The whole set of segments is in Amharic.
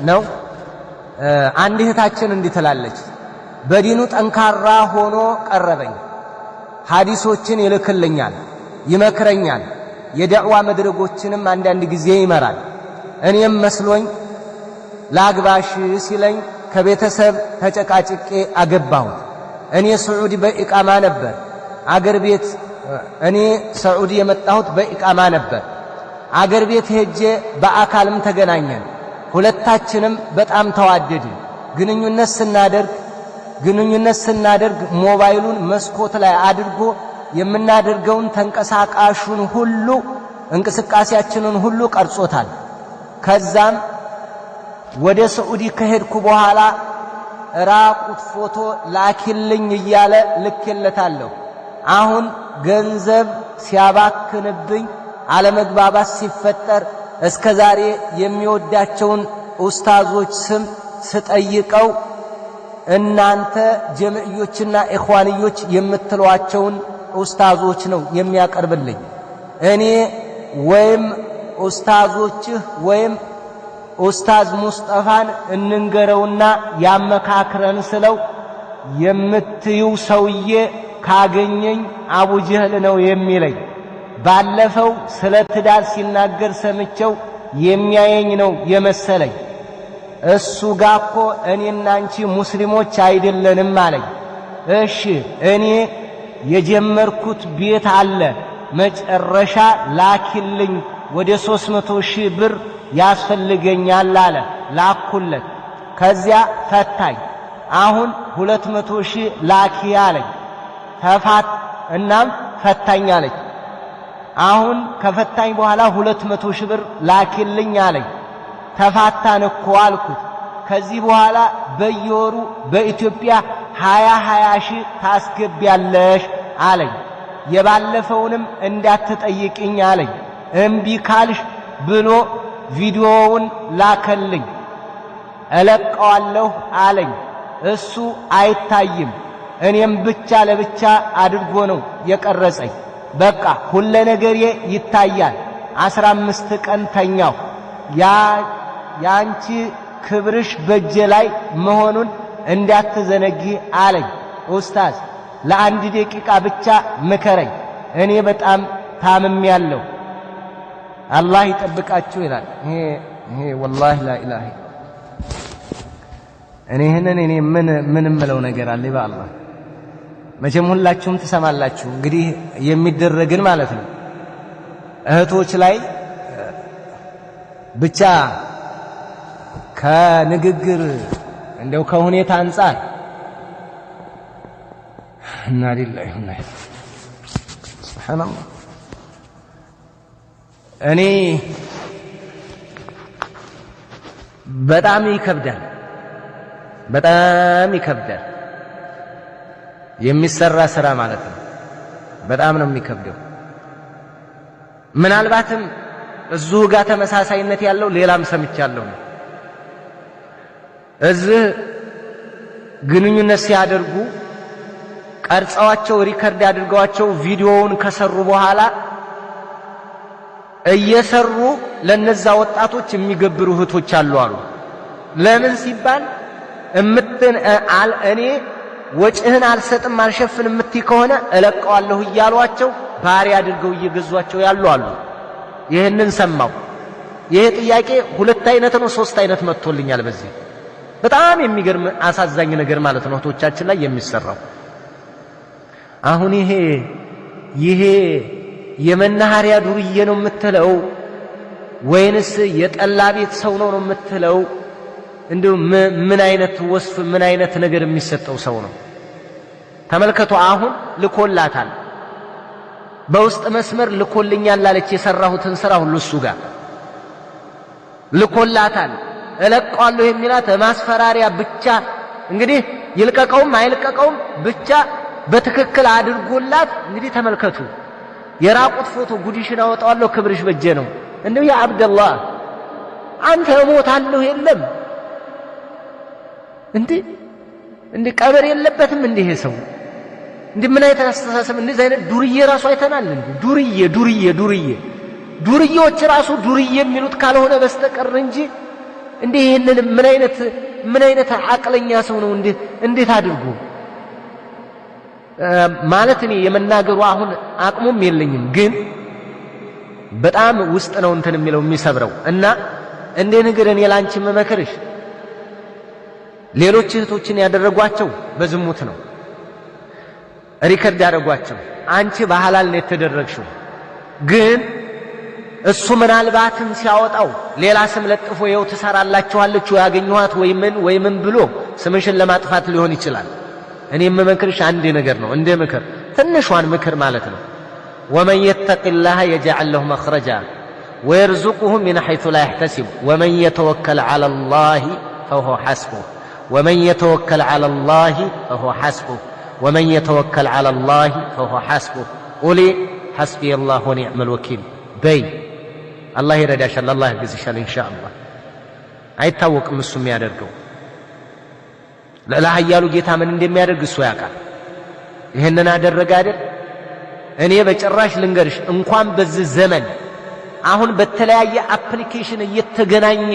ነው። አንድ እህታችን እንዲህ ትላለች፣ በዲኑ ጠንካራ ሆኖ ቀረበኝ፣ ሐዲሶችን ይልክልኛል፣ ይመክረኛል፣ የዳዕዋ መድረጎችንም አንዳንድ ጊዜ ይመራል። እኔም መስሎኝ ላግባሽ ሲለኝ ከቤተሰብ ተጨቃጭቄ አገባሁት። እኔ ሰዑዲ በኢቃማ ነበር አገር ቤት እኔ ሰዑዲ የመጣሁት በኢቃማ ነበር። አገር ቤት ሄጄ በአካልም ተገናኘን። ሁለታችንም በጣም ተዋደድን። ግንኙነት ስናደርግ ሞባይሉን መስኮት ላይ አድርጎ የምናደርገውን ተንቀሳቃሹን ሁሉ እንቅስቃሴያችንን ሁሉ ቀርጾታል። ከዛም ወደ ሰዑዲ ከሄድኩ በኋላ ራቁት ፎቶ ላኪልኝ እያለ ልኬለታለሁ። አሁን ገንዘብ ሲያባክንብኝ አለመግባባት ሲፈጠር እስከ ዛሬ የሚወዳቸውን ኡስታዞች ስም ስጠይቀው እናንተ ጀምዕዮችና ኢኽዋንዮች የምትሏቸውን ኡስታዞች ነው የሚያቀርብልኝ። እኔ ወይም ኡስታዞችህ ወይም ኡስታዝ ሙስጠፋን እንንገረውና ያመካክረን ስለው የምትዩ ሰውዬ ካገኘኝ አቡ ጀህል ነው የሚለኝ። ባለፈው ስለ ትዳር ሲናገር ሰምቸው የሚያየኝ ነው የመሰለኝ። እሱ ጋር እኮ እኔና አንቺ ሙስሊሞች አይደለንም አለኝ። እሺ እኔ የጀመርኩት ቤት አለ መጨረሻ ላኪልኝ ወደ 300,000 ብር ያስፈልገኛል አለ። ላኩለት። ከዚያ ፈታኝ። አሁን 200,000 ላኪ አለኝ። እናም ፈታኝ አለኝ። አሁን ከፈታኝ በኋላ 200,000 ብር ላኪልኝ አለኝ። ተፋታን እኮ አልኩት። ከዚህ በኋላ በየወሩ በኢትዮጵያ 20,000 ታስገቢያለሽ አለኝ። የባለፈውንም እንዳትጠይቅኝ አለኝ። እምቢ ካልሽ ብሎ ቪዲዮውን ላከልኝ። እለቀዋለሁ አለኝ። እሱ አይታይም፣ እኔም ብቻ ለብቻ አድርጎ ነው የቀረጸኝ። በቃ ሁለ ነገሬ ይታያል። 15 ቀን ተኛው። ያንቺ ክብርሽ በእጄ ላይ መሆኑን እንዳትዘነጊ አለኝ። ኡስታዝ ለአንድ ደቂቃ ብቻ ምከረኝ፣ እኔ በጣም ታምሜያለሁ፣ አላህ ይጠብቃችሁ ይላል። ይሄ ወላሂ ላኢላሃ እኔ ምን እምለው ነገር አለ? በአላህ መቼም ሁላችሁም ትሰማላችሁ እንግዲህ የሚደረግን ማለት ነው። እህቶች ላይ ብቻ ከንግግር እንደው ከሁኔታ አንፃር እና ሊላሂ ወኢና ኢለይሂ ሱብሃንአላህ እኔ በጣም ይከብዳል የሚሰራ ስራ ማለት ነው። በጣም ነው የሚከብደው። ምናልባትም እዚሁ ጋር ተመሳሳይነት ያለው ሌላም ሰምቻለሁ። እዚህ ግንኙነት ሲያደርጉ ቀርጸዋቸው ሪከርድ አድርገዋቸው ቪዲዮውን ከሰሩ በኋላ እየሰሩ ለነዛ ወጣቶች የሚገብሩ እህቶች አሉ። ለምን ሲባል እኔ ወጭህን አልሰጥም አልሸፍን እምትይ ከሆነ እለቀዋለሁ እያሏቸው ባሪያ አድርገው እየገዟቸው ያሉ አሉ። ይህንን ሰማው። ይሄ ጥያቄ 2 አይነት ነው 3 አይነት መጥቶልኛል። በዚህ በጣም የሚገርም አሳዛኝ ነገር ማለት ነው እህቶቻችን ላይ የሚሰራው። አሁን ይሄ የመናኸሪያ ዱርዬ ነው የምትለው ወይንስ የጠላ ቤት ሰው ነው የምትለው? እንደው ምን አይነት ወስፍ ምን አይነት ነገር የሚሰጠው ሰው ነው? ተመልከቱ። አሁን ልኮላታል፣ በውስጥ መስመር ልኮልኛል አለች። የሰራሁትን ስራ ሁሉ እሱ ጋር ልኮላታል። እለቀዋለሁ የሚላት ማስፈራሪያ ብቻ እንግዲህ ይልቀቀውም አይልቀቀውም ብቻ በትክክል አድርጎላት። እንግዲህ ተመልከቱ። የራቁት ፎቶ ጉዲሽን አወጣዋለሁ ክብርሽ በጄ ነው። እንደው ያ አብደላህ አንተ እሞታለሁ የለም እንዴ ቀብር የለበትም እንዴ ይሄ ሰው? እንዴ ምን አይነት አስተሳሰብ! እንደዚህ አይነት ዱርዬ ራሱ አይተናል እንዴ? ዱርዬዎች ራሱ ዱርዬ የሚሉት ካልሆነ በስተቀር እንጂ እንዴ ይሄንን ምን አይነት አቅለኛ ሰው ነው እንዴት አድርጎ ማለት እኔ የመናገሩ አሁን አቅሙም የለኝም ግን በጣም ውስጥ ነው እንትን የሚለው የሚሰብረው እና እንደ ነገር እኔ ላንቺ መመክርሽ ሌሎች እህቶችን ያደረጓቸው በዝሙት ነው ሪከርድ ያደረጓቸው አንቺ በሐላል ነው የተደረግሽው ግን እሱ ምናልባትም ሲያወጣው ሌላ ስም ለጥፎ ይኸው ትሰራላችኋለች ያገኘኋት ወይ ምን ብሎ ስምሽን ለማጥፋት ሊሆን ይችላል እኔ የምመክርሽ አንድ ነገር ነው እንደ ምክር ትንሿን ምክር ማለት ነው ومن يتق الله يجعل له مخرجا ويرزقه من حيث لا يحتسب ومن يتوكل على الله فهو حسبه ومن يتوكل على الله فهو حسبه ومن يتوكل على الله فهو حسبه قولي حسبي الله ونعم الوكيل بي الله يرداش الله يجزيشال إن شاء الله አይታወቅም እሱ የሚያደርገው ለላህያሉ ጌታ ምን እንደሚያደርግ እሱ ያውቃል ይሄንን አደረገ አይደል እኔ በጭራሽ ልንገርሽ እንኳን በዚህ ዘመን አሁን በተለያየ አፕሊኬሽን እየተገናኘ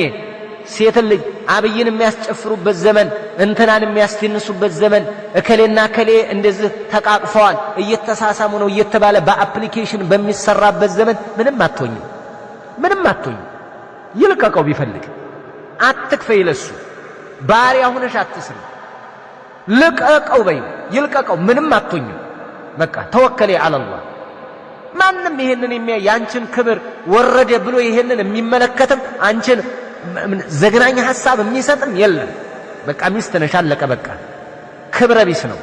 ሴት ልጅ አብይን የሚያስጨፍሩበት ዘመን እንትናን የሚያስደንሱበት ዘመን እከሌና ከሌ እንደዚህ ተቃቅፈዋል እየተሳሳሙ ነው እየተባለ በአፕሊኬሽን በሚሰራበት ዘመን ምንም አትሆኝም ይልቀቀው ቢፈልግ አትክፈይ ለሱ ባሪያ ሆነሽ አትስሪ ልቀቀው በይ ይልቀቀው ምንም አትሆኝም በቃ ተወከለ አላህ ማንም ይሄንን ያንቺን ክብር ወረደ ብሎ ይሄንን የሚመለከትም አንቺን ዘግናኝ ሐሳብ የሚሰጥም የለም በቃ ሚስት ነሽ አለቀ በቃ ክብረ ቢስ ነው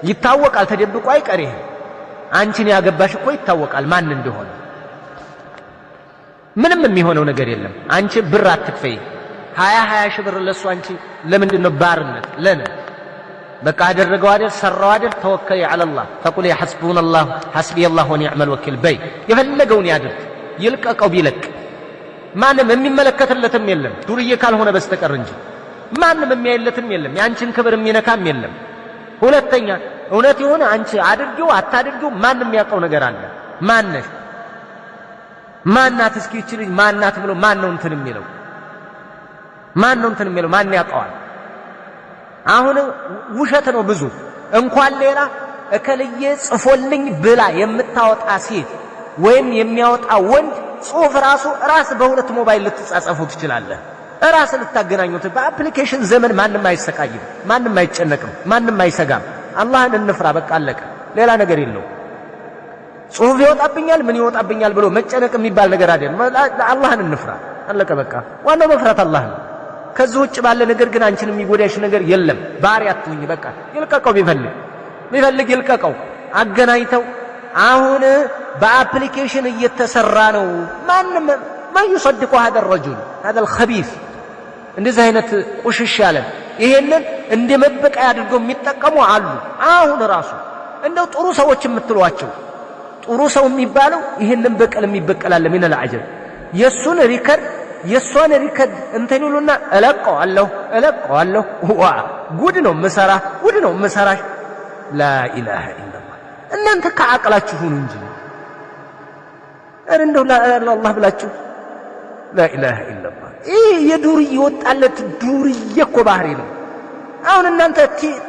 ይታወቃል ተደብቆ አይቀር ይሄ አንቺን ያገባሽ እኮ ይታወቃል ማን እንደሆነ ምንም የሚሆነው ነገር የለም አንቺ ብር አትክፈይ 20 ሺህ ብር ለሱ አንቺ ለምንድነው ባርነት ለምን በቃ አደረገው አይደል ሰራው አይደል ተወከለ አላህ فقل يحسبون الله حسبي الله ونعم الوكيل በይ የፈለገውን ያድርግ ይልቀቀው ቢለቅ ማንም የሚመለከትለትም የለም ዱርዬ ካልሆነ በስተቀር እንጂ ማንም የሚያይለትም የለም ያንቺን ክብር የሚነካም የለም ሁለተኛ እውነት ይሁን አንቺ አድርጊው አታድርጊው ማንም ያውቀው ነገር አለ ማነሽ ማናት እስኪ ይችልኝ ማናት ብሎ ማን ነው እንትን የሚለው ማን ያውቀዋል አሁን ውሸት ነው ብዙ እንኳን ሌላ እከልዬ ጽፎልኝ ብላ የምታወጣ ሴት ወይም የሚያወጣ ወንድ ጽሁፍ ራስ በሁለት ሞባይል ልትጻጻፉ ትችላለህ ራስ ልታገናኙት በአፕሊኬሽን ዘመን ማንም አይሰቃይም ማንም አይጨነቅም ማንም አይሰጋም አላህን እንፍራ በቃ አለቀ ሌላ ነገር የለው ጽሁፍ ይወጣብኛል ምን ይወጣብኛል ብሎ መጨነቅ የሚባል ነገር አይደለም አላህን እንፍራ አለቀ በቃ ዋናው መፍራት አላህ ነው ከዚህ ውጭ ባለ ነገር ግን አንቺን የሚጎዳሽ ነገር የለም ባሪያ አትሁኝ በቃ ይልቀቀው ቢፈልግ ይልቀቀው አገናኝተው አሁን በአፕሊኬሽን እየተሰራ ነው ማንም ማን ይصدق هذا الرجل هذا الخبيث እንደዚህ አይነት ቁሽሽ ያለ ይሄንን እንደመበቃ ያድርገው የሚጠቀሙ አሉ አሁን ራሱ እንደው ጥሩ ሰዎች የምትሏቸው ጥሩ ሰው የሚባለው ይሄንን በቀል የሚበቀላል ምን العجب የሷን ሪከርድ እንትን ይሉና እለቀዋለሁ ዋ ጉድ ነው መሰራሽ ላ ኢላሃ ኢላላህ እናንተ ከአቅላችሁ ሁኑ እንጂ እንደው ለአላህ ብላችሁ ላ ኢላሃ ኢላላህ ይሄ የዱርዬ ወጣለት ዱርዬ እኮ ባህሪ ነው አሁን እናንተ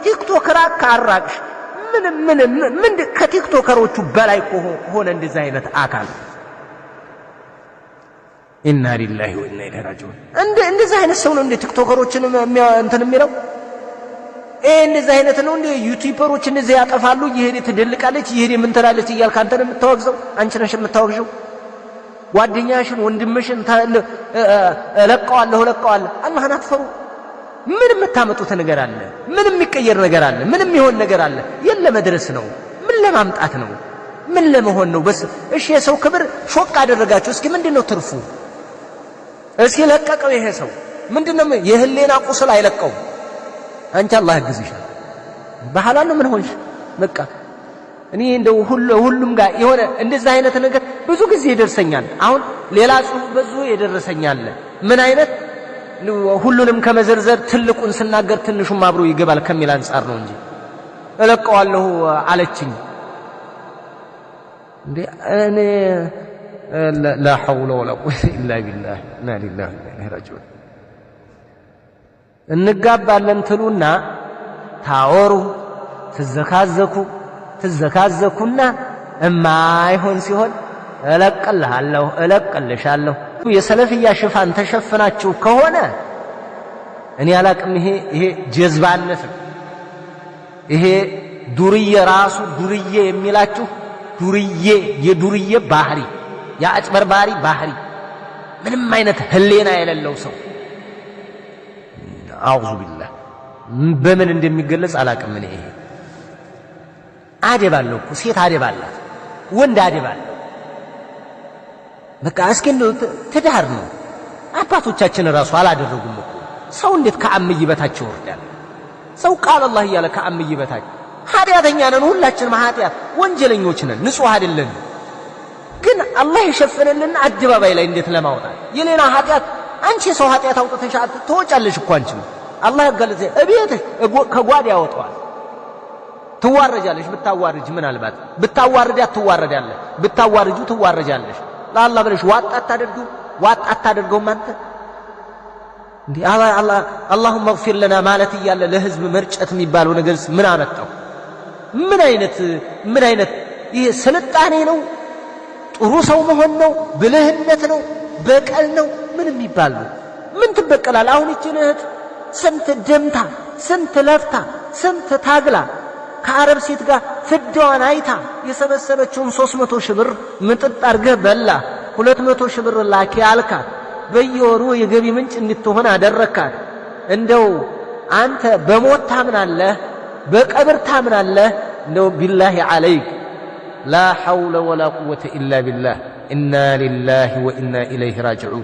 ቲክቶከር አካራቅሽ ምን ከቲክቶከሮቹ በላይ ሆነ እንደዚህ አይነት አካል ኢና ሊላሂ ወኢና ኢለይሂ ራጂዑን እንደዚህ አይነት ሰው ነው እንደ ቲክቶከሮችን እንትን የሚለው እንደዚህ አይነት ነው እንደ ዩቲዩበሮች እንደዚህ ያጠፋሉ ይሄድ ትደልቃለች ይሄድ ምን ትላለች እያልክ አንተን የምታወግዘው አንቺ ነሽ የምታወግዘው ጓደኛሽን ወንድምሽን ለቀዋለሁ አላህን አትፈሩ ምን የምታመጡት ነገር አለ ምን የሚቀየር ነገር አለ ምን የሚሆን ነገር አለ የለመድረስ ነው ምን ለማምጣት ነው ምን ለመሆን ነው በስ እሺ የሰው ክብር ሾቅ አደረጋችሁ እስኪ ምንድነው ትርፉ እስኪ ለቀቀው ይሄ ሰው ምንድነው የህሊና ቁስል አይለቀው አንቺ አላህ ያግዝሻል በሐላል ነው ምን ሆንሽ በቃ እኔ እንደው ሁሉም ጋር የሆነ እንደዛ አይነት ነገር ብዙ ጊዜ ይደርሰኛል አሁን ሌላ ጽሁፍ ብዙ ይደርሰኛል ምን አይነት ሁሉንም ከመዘርዘር ትልቁን ስናገር ትንሹም አብሮ ይገባል ከሚል አንፃር ነው እንጂ እለቀዋለሁ አለችኝ እንዴ እኔ لا حول ولا قوة إلا بالله إنا لله وإنا إليه راجعون እንጋባለን ትሉና ታወሩ ትዘካዘኩና እማይሆን ሲሆን እለቅልሻለሁ የሰለፍያ ሽፋን ተሸፍናችሁ ከሆነ እኔ አላቅም። ይሄ ጀዝባነት ነው። ይሄ ዱርዬ ራሱ ዱርዬ የሚላችሁ የዱርዬ ባህሪ የአጭበርባሪ ባህሪ ምንም አይነት ህሌና የሌለው ሰው አዑዙ ቢላህ በምን እንደሚገለጽ አላቅም። እኔ ይሄ አደብ አለው እኮ ሴት አደብ አላት፣ ወንድ አደብ አለው። በቃ እስኪ እንደው ትዳር ነው። አባቶቻችን ራሱ አላደረጉም እኮ። ሰው እንዴት ከአምይ በታች ይወርዳል? ሰው ቃል አላህ እያለ ከአምይ በታች ኃጢአተኛ ነን፣ ሁላችንም ኃጢአት ወንጀለኞች ነን፣ ንጹህ አይደለን። ግን አላህ የሸፈነልን አደባባይ ላይ እንዴት ለማውጣት የሌላ ኃጢአት አንቺ ሰው ኃጢአት አውጥተሽ ትወጫለሽ እኮ አንቺ አላህ ያጋለጠ እቤትህ ከጓዳ ያወጣዋል። ትዋረጃለሽ። ብታዋርጅ ምናልባት ብታዋርዳት ትዋረዳለሽ፣ ብታዋርጁ ትዋረጃለሽ። ለአላህ ብለሽ ዋጥ አታደርገውም አንተ እንዴ? አላሁመ እግፊር ለና ማለት እያለ ለህዝብ መርጨት የሚባለው ነገር ምን አመጣው? ምን አይነት ይሄ ስልጣኔ ነው? ጥሩ ሰው መሆን ነው? ብልህነት ነው? በቀል ነው? ምን የሚባል ነው? ምን ትበቀላል? አሁን ይችን እህት ስንት ደምታ፣ ስንት ለፍታ፣ ስንት ታግላ ከአረብ ሴት ጋር ፍዳዋን አይታ የሰበሰበችውን 300 ሺህ ብር ምጥጥ አርገህ በላ። 200 ሺህ ብር ላኪ አልካት። በየወሩ የገቢ ምንጭ እንድትሆን አደረካት። እንደው አንተ በሞት ታምናለህ? በቀብር ታምናለህ? እንደው ቢላሂ ዐለይክ ላ ሐውለ ወላ ቁወተ ኢላ ቢላህ ኢና ሊላሂ ወኢና ኢለይሂ ራጅዑን።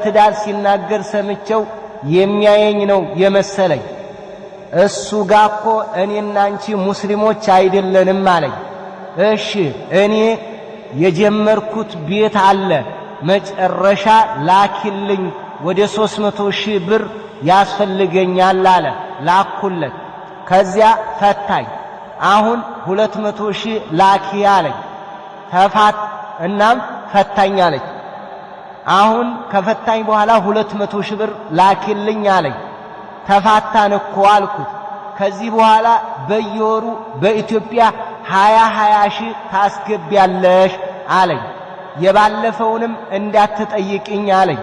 ትዳር ሲናገር ሰምቸው የሚያየኝ ነው የመሰለኝ። እሱ ጋር እኮ እኔና አንቺ ሙስሊሞች አይደለንም አለኝ። እሺ እኔ የጀመርኩት ቤት አለ መጨረሻ ላኪልኝ ወደ 300,000 ብር ያስፈልገኛል አለ። ላኩለት። ከዚያ ፈታኝ። አሁን 200,000 ላኪ አለኝ። እናም ፈታኝ አለኝ። አሁን ከፈታኝ በኋላ 200,000 ብር ላኪልኝ አለኝ። ተፋታን እኮ አልኩት። ከዚህ በኋላ በየወሩ በኢትዮጵያ 20 ሺህ ታስገቢያለሽ አለኝ። የባለፈውንም እንዳትጠይቅኝ አለኝ።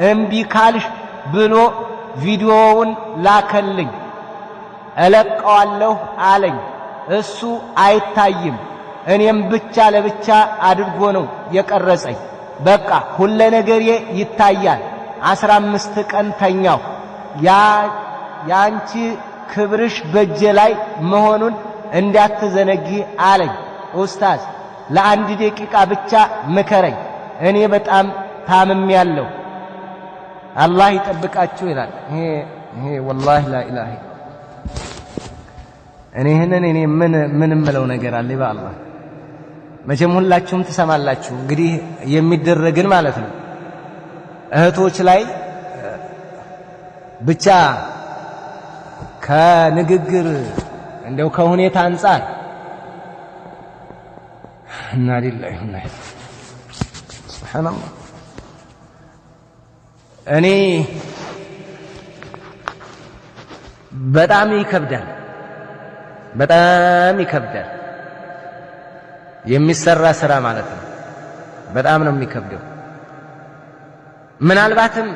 እምቢ ካልሽ ብሎ ቪዲዮውን ላከልኝ። እለቀዋለሁ አለኝ። እሱ አይታይም፣ እኔም ብቻ ለብቻ አድርጎ ነው የቀረጸኝ። በቃ ሁሉ ነገሬ ይታያል። 15 ቀን ተኛው። ያንቺ ክብርሽ በእጄ ላይ መሆኑን እንዳትዘነጊ አለኝ። ኡስታዝ ለአንድ ደቂቃ ብቻ ምከረኝ፣ እኔ በጣም ታምሜያለሁ። አላህ ይጠብቃችሁ ይላል። ይሄ ወላሂ ላኢላሃ እኔ ምን እምለው ነገር አለ? በአላህ መቼም ሁላችሁም ትሰማላችሁ እንግዲህ የሚደረግን ማለት ነው። እህቶች ላይ ብቻ ከንግግር እንደው ከሁኔታ አንፃር እና ሊላሂ ወኢና ኢለይሂ ሱብሃንአላህ እኔ በጣም ይከብዳል የሚሰራ ስራ ማለት ነው። በጣም ነው የሚከብደው። ምናልባትም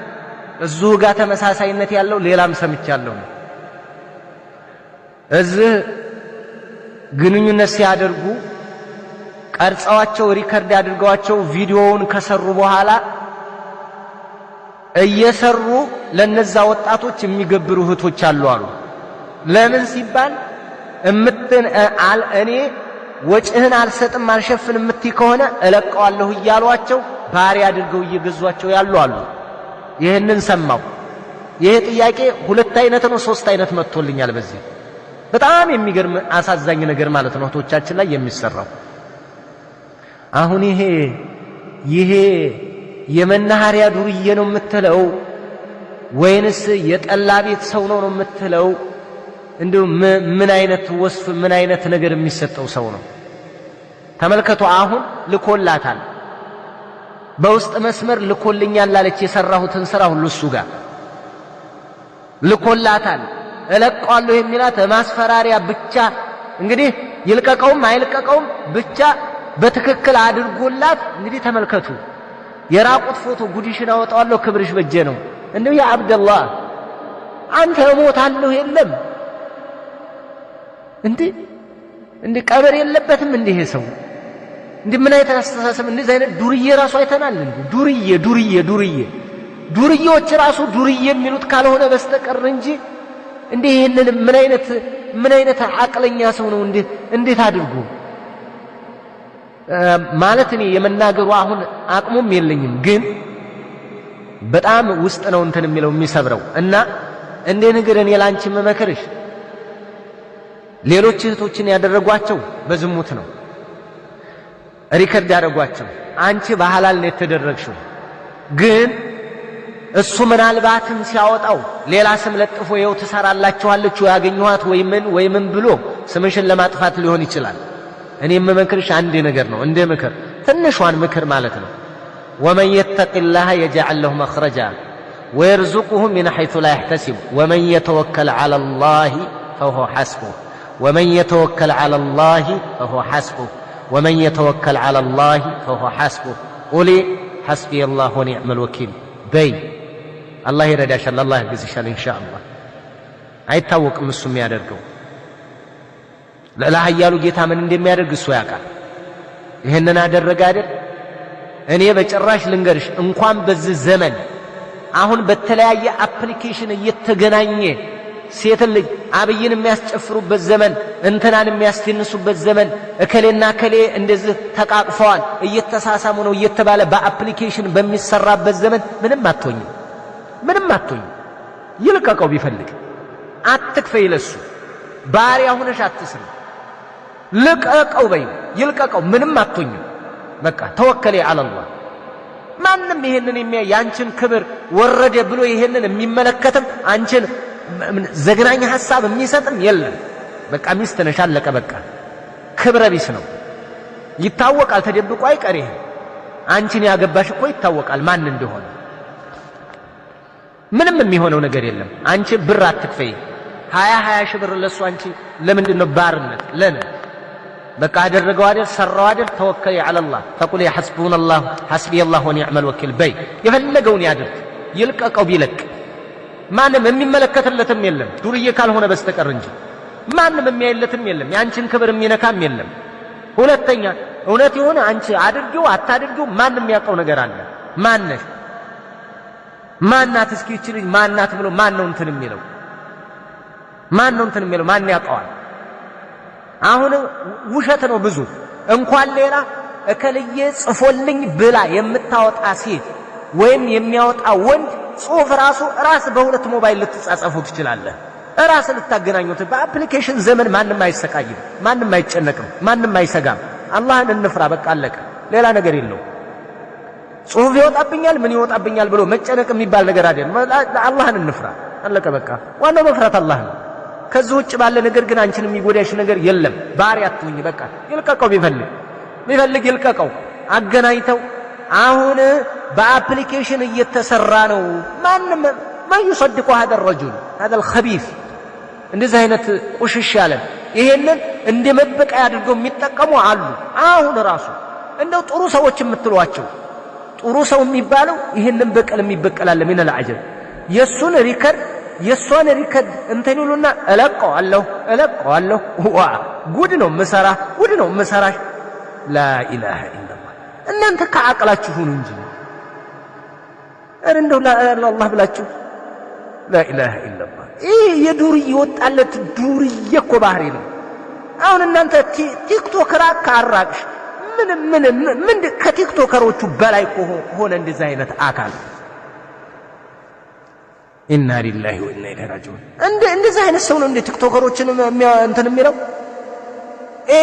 እዚሁ ጋር ተመሳሳይነት ያለው ሌላም ሰምቻለሁ። እዚህ ግንኙነት ሲያደርጉ ቀርጸዋቸው ሪከርድ አድርገዋቸው ቪዲዮውን ከሰሩ በኋላ እየሰሩ ለነዛ ወጣቶች የሚገብሩ እህቶች አሉ። ለምን ሲባል እኔ ወጭህን አልሰጥም አልሸፍን እምትይ ከሆነ እለቀዋለሁ እያሏቸው ባሪያ አድርገው እየገዟቸው አሉ። ይህንን ሰማው። ይሄ ጥያቄ 2 አይነት ነው 3 አይነት መጥቶልኛል። በዚህ በጣም የሚገርም አሳዛኝ ነገር ማለት ነው እህቶቻችን ላይ የሚሰራው። አሁን ይሄ የመናኸሪያ ዱርዬ ነው የምትለው ወይንስ የጠላ ቤት ሰው ነው የምትለው? እንደው ምን አይነት ወስፍ ምን አይነት ነገር የሚሰጠው ሰው ነው? ተመልከቱ። አሁን ልኮላታል፣ በውስጥ መስመር ልኮልኛል ላለች የሰራሁትን ስራ ሁሉ እሱ ጋር ልኮላታል። እለቀዋለሁ የሚላት ማስፈራሪያ ብቻ እንግዲህ ይልቀቀውም አይልቀቀውም ብቻ በትክክል አድርጎላት። እንግዲህ ተመልከቱ። የራቁት ፎቶ ጉዲሽን አወጣዋለሁ ክብርሽ በጄ ነው። እንደው ያ አብደላህ አንተ እሞታለሁ የለም እንዴ ቀበር የለበትም እንዴ ይሄ ሰው? እንዴ ምን አይነት አስተሳሰብ! እንደዚህ አይነት ዱርዬ ራሱ አይተናል እንዴ? ዱርዬዎች ራሱ ዱርዬ የሚሉት ካልሆነ በስተቀር እንጂ እንዴ ይሄንን ምን አይነት አቅለኛ ሰው ነው? እንዴት አድርጎ ማለት እኔ የመናገሩ አሁን አቅሙም የለኝም፣ ግን በጣም ውስጥ ነው እንትን የሚለው የሚሰብረው። እና እንዴ ነገር እኔ ላንቺ መመክርሽ ሌሎች እህቶችን ያደረጓቸው በዝሙት ነው ሪከርድ ያደረጓቸው። አንቺ በሐላል ነው የተደረግሽው። ግን እሱ ምናልባትም ሲያወጣው ሌላ ስም ለጥፎ ይኸው ትሰራላችኋለች ያገኘኋት ወይ ምን ብሎ ስምሽን ለማጥፋት ሊሆን ይችላል። እኔ የምመክርሽ አንድ ነገር ነው፣ እንደ ምክር ትንሿን ምክር ማለት ነው። ወመን የተቂላህ የጀዐል ለሁ መኽረጃ ወየርዙቅሁ ሚን ሐይሱ ላ የሕተሲብ ወመን የተወከል ዐለላህ ፈሁወ ሐስቡህ ወመን የተወከል ዐለላህ ፈሁወ ሐስቡህ ወመን የተወከል ዐለላህ ፈሁወ ሐስቡህ ቁሊ ሐስቢየላሁ ወኒዕመል ወኪል በይ። አላህ ይረዳሻል፣ አላህ ያግዝሻል ኢንሻአላህ። አይታወቅም እሱ የሚያደርገው ለኃያሉ ጌታ ምን እንደሚያደርግ እሱ ያውቃል። ይሄንን አደረገ አይደል? እኔ በጭራሽ ልንገርሽ እንኳን በዚህ ዘመን አሁን በተለያየ አፕሊኬሽን እየተገናኘ ሴት ልጅ አብይን የሚያስጨፍሩበት ዘመን እንትናን የሚያስደንሱበት ዘመን እከሌና እከሌ እንደዚህ ተቃቅፈዋል እየተሳሳሙ ነው እየተባለ በአፕሊኬሽን በሚሰራበት ዘመን ምንም አትሆኝም ይልቀቀው ቢፈልግ አትክፈይ ለሱ ባሪያ ሆነሽ አትስሪ ልቀቀው በይ ይልቀቀው ምንም አትሆኝም በቃ ተወከለ አላህ ማንም ይሄንን ያንቺን ክብር ወረደ ብሎ ይሄንን የሚመለከትም አንቺን ዘግናኝ ሐሳብ የሚሰጥም የለም በቃ ሚስት ነሽ አለቀ በቃ ክብረ ቢስ ነው ይታወቃል ተደብቆ አይቀር ይሄ አንቺን ያገባሽ እኮ ይታወቃል ማን እንደሆነ ምንም የሚሆነው ነገር የለም አንቺ ብር አትክፈይ 20 ሺህ ብር ለሱ አንቺ ለምንድን ነው ባርነት ለምን በቃ አደረገው አይደል ሰራው አይደል ተወከለ አላህ ተቁል ያ ሐስቡናላህ ሐስቢየላህ ወኒዕመል ወኪል በይ የፈለገውን ያድርግ ይልቀቀው ቢለቅ ማንም የሚመለከትለትም የለም ዱርዬ ካልሆነ በስተቀር እንጂ ማንም የሚያይለትም የለም ያንቺን ክብር የሚነካም የለም ሁለተኛ እውነት የሆነ አንቺ አድርጊው አታድርጊው ማንም ያውቀው ነገር አለ ማነሽ ማናት እስኪ እቺ ልጅ ማናት ብሎ ማን ነው እንትን የሚለው ማን ያውቀዋል አሁን ውሸት ነው ብዙ እንኳን ሌላ እከልዬ ጽፎልኝ ብላ የምታወጣ ሴት ወይም የሚያወጣ ወንድ ጽሁፍ ራስ በሁለት ሞባይል ልትጻጻፉ ትችላለህ ራስ ልታገናኙት በአፕሊኬሽን ዘመን ማንም አይሰቃይም ማንም አይጨነቅም ማንም አይሰጋም አላህን እንፍራ በቃ አለቀ ሌላ ነገር የለው ጽሁፍ ይወጣብኛል ምን ይወጣብኛል ብሎ መጨነቅ የሚባል ነገር አይደለም አላህን እንፍራ አለቀ በቃ ዋናው መፍራት አላህ ነው ከዚህ ውጭ ባለ ነገር ግን አንቺን የሚጎዳሽ ነገር የለም ባሪያ አትሁኝ በቃ ይልቀቀው ቢፈልግ ይልቀቀው አገናኝተው አሁን በአፕሊኬሽን እየተሰራ ነው ማንም ማን ይصدق هذا الرجل هذا الخبيث እንደዚህ አይነት ቁሽሽ ያለ ይሄንን እንደመበቃ ያድርገው የሚጠቀሙ አሉ አሁን ራሱ እንደው ጥሩ ሰዎች የምትሏቸው ጥሩ ሰው የሚባለው ይሄንን በቀል የሚበቀላል ምን العجب የሷን ሪከርድ እንትን ይሉና እለቀዋለሁ ዋ ጉድ ነው መሰራሽ ላ ኢላሃ ኢላላህ እናንተ ከአቅላችሁ ሁኑ እንጂ እንደው ለአላህ ብላችሁ ላ ኢላሃ ኢላላህ የዱርዬ ወጣለት ዱርዬ እኮ ባህሪ ነው አሁን እናንተ ቲክቶከር አራቅሽ ምን ከቲክቶከሮቹ በላይ ሆነ እንደዚህ አይነት አካል ኢና ሊላሂ ወኢና ኢለይሂ ራጂዑን እንደዚህ አይነት ሰው ነው እንደ ቲክቶከሮችን እንትን የሚለው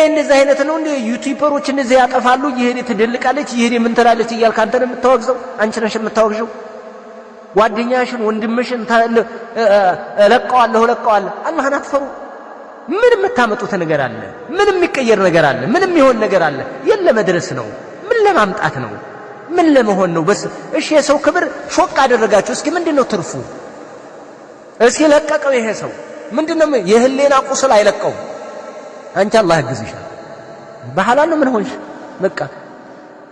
እንደዚህ አይነት ነው እንደ ዩቲዩበሮች እንደዚህ ያጠፋሉ ይሄኔ ትደልቃለች ይሄኔ ምን ትላለች እያልክ አንተ ነው የምታወግዘው አንቺ ነሽ የምታወግዘው ጓደኛሽን ወንድምሽን እለቀዋለሁ አላህን አትፈሩ ምን የምታመጡት ነገር አለ ምን የሚቀየር ነገር አለ ምን የሚሆን ነገር አለ የለ መድረስ ነው ምን ለማምጣት ነው ምን ለመሆን ነው በስ እሺ የሰው ክብር ሾቅ አደረጋችሁ እስኪ ምንድነው ትርፉ እስኪ ለቀቀው ይሄ ሰው ምንድነው የህሊና ቁስል አይለቀው አንቺ አላህ ያግዝሻል በሐላል ምን ሆንሽ በቃ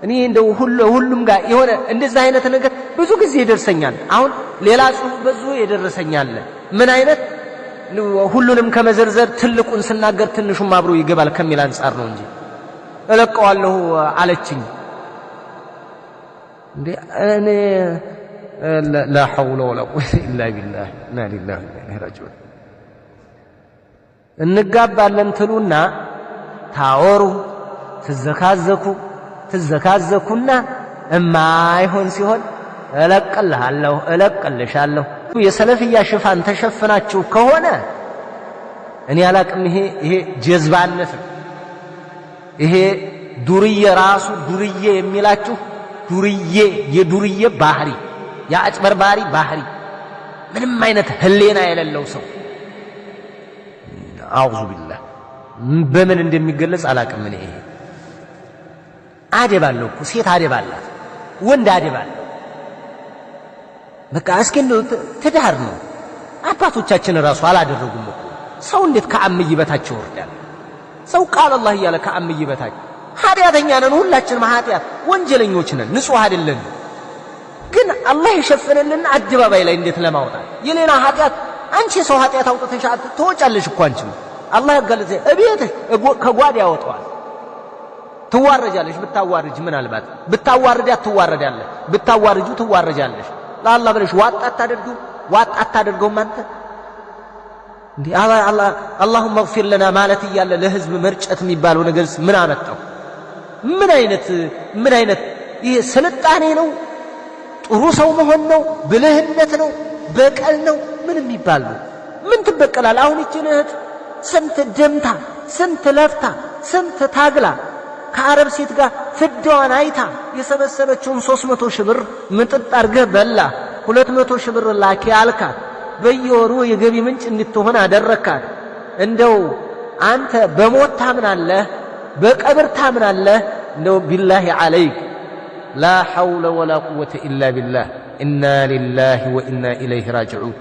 እኔ እንደው ሁሉም ጋር የሆነ እንደዚህ አይነት ነገር ብዙ ጊዜ ይደርሰኛል አሁን ሌላ ጽሁፍ በዙ ይደርሰኛል ምን አይነት ሁሉንም ከመዘርዘር ትልቁን ስናገር ትንሹም አብሮ ይገባል ከሚል አንፃር ነው እንጂ እለቀዋለሁ አለችኝ እንዴ እኔ لا حول ولا قوة إلا بالله إنا لله وإنا إليه راجعون እንጋባለን ትሉና ታወሩ ትዘካዘኩና እማይሆን ሲሆን እለቅልሻለሁ የሰለፍያ ሽፋን ተሸፍናችሁ ከሆነ እኔ አላቅም ይሄ ጀዝባነት ይሄ ዱርዬ ራሱ ዱርዬ የሚላችሁ የዱርዬ ባህሪ የአጭበርባሪ ባህሪ ምንም አይነት ህሊና የሌለው ሰው አውዙ ቢላህ በምን እንደሚገለጽ አላቅም እኔ ይሄ አደባለሁ እኮ ሴት አደባላት ወንድ አደባለሁ በቃ እስኪ እንደው ትዳር ነው አባቶቻችን ራሱ አላደረጉም እኮ ሰው እንዴት ከአምይ በታች ይወርዳል ሰው ቃል አላህ እያለ ከአምይ በታች ኃጢአተኛ ነን ሁላችንም ኃጢአት ወንጀለኞች ነን ንጹህ አይደለን ግን አላህ ይሸፍንልን አደባባይ ላይ እንዴት ለማውጣት የሌላ ኃጢአት አንቺ ሰው ኃጢአት አውጥተሽ ትወጫለሽ እኮ አንቺ አላህ ያጋለዘ እቤትህ ከጓዳ ያወጣዋል ትዋረጃለሽ ብታዋርጅ ምናልባት ብታዋርዳት ትዋረዳለሽ ብታዋርጁ ትዋረጃለሽ ለአላህ ብለሽ ዋጥ አታደርገውም አንተ እንዴ አላሁመ እግፊር ለና ማለት እያለ ለህዝብ መርጨት የሚባለው ነገርስ ምን አመጣው? ምን አይነት ይሄ ስልጣኔ ነው? ጥሩ ሰው መሆን ነው? ብልህነት ነው? በቀል ነው? ምን የሚባል ነው? ምን ትበቀላል? አሁን ይችን እህት ስንት ደምታ ስንት ለፍታ ስንት ታግላ ከአረብ ሴት ጋር ፍዳዋን አይታ የሰበሰበችውን 300 ሺህ ብር ምጥጥ አርገህ በላ 200 ሺህ ብር ላኪ አልካት። በየወሩ የገቢ ምንጭ እንድትሆን አደረካት። እንደው አንተ በሞት ታምናለህ? በቀብር ታምናለህ? እንደው ቢላሂ ዐለይክ ላ ሐውለ ወላ ቁወተ ኢላ ቢላህ ኢና ሊላሂ ወኢና ኢለይሂ ራጂዑን